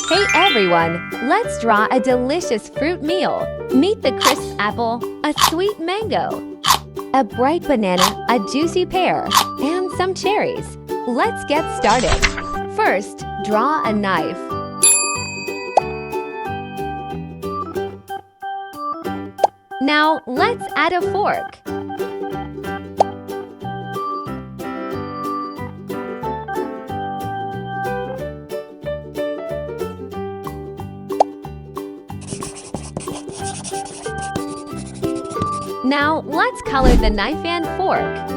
Hey everyone, let's draw a delicious fruit meal. Meet the crisp apple, a sweet mango, a bright banana, a juicy pear, and some cherries. Let's get started. First, draw a knife. Now, let's add a fork. Now, let's color the knife and fork.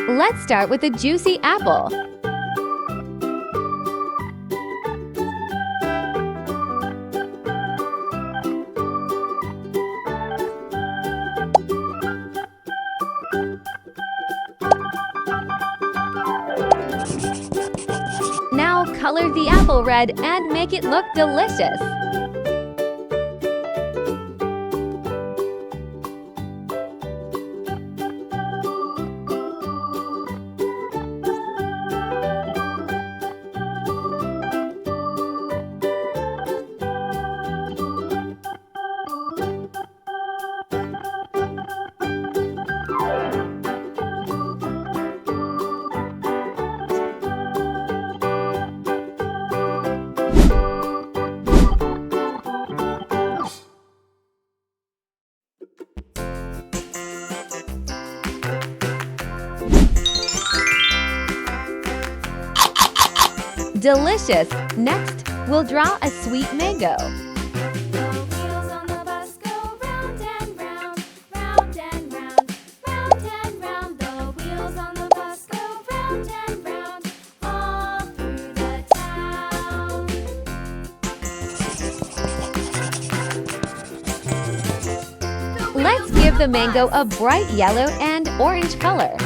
Let's start with the juicy apple. Now color the apple red and make it look delicious. Delicious! Next, we'll draw a sweet mango. Let's give the mango a bright yellow and orange color.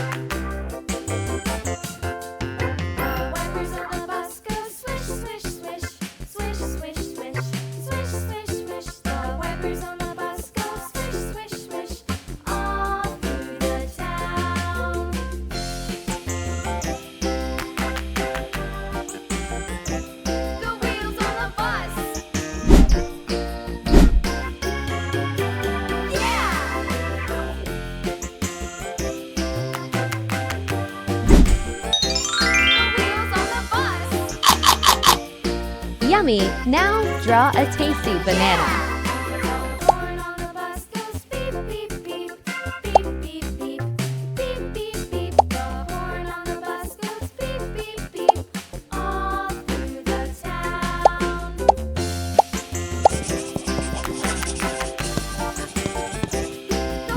Yummy! Now draw a tasty banana.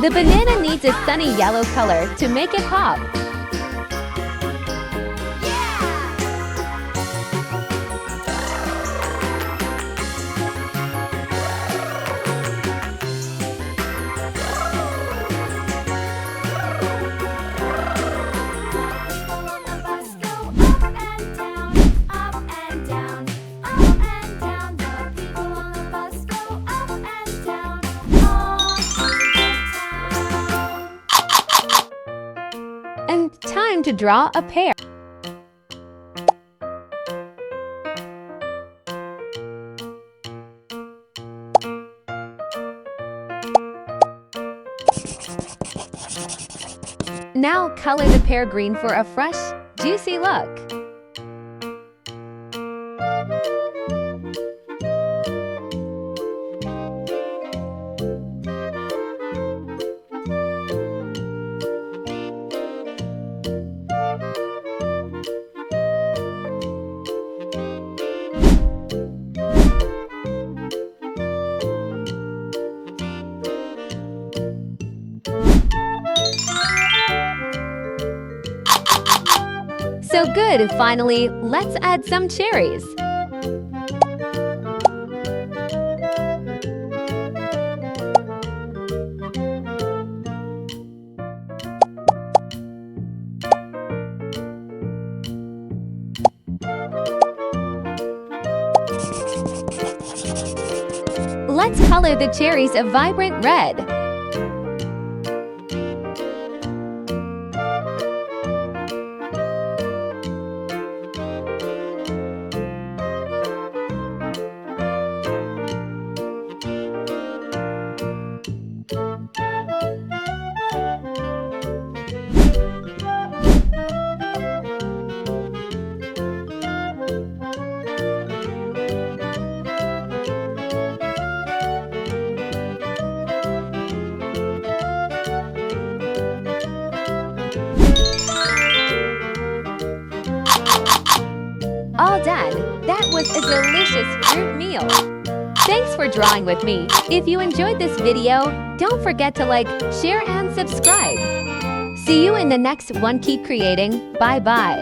The banana needs a sunny yellow color to make it pop. And time to draw a pear. Now color the pear green for a fresh, juicy look. So good! Finally, let's add some cherries. Let's color the cherries a vibrant red. All done! That was a delicious fruit meal! Thanks for drawing with me. If you enjoyed this video, don't forget to like, share, and subscribe. See you in the next one. Keep creating. Bye-bye.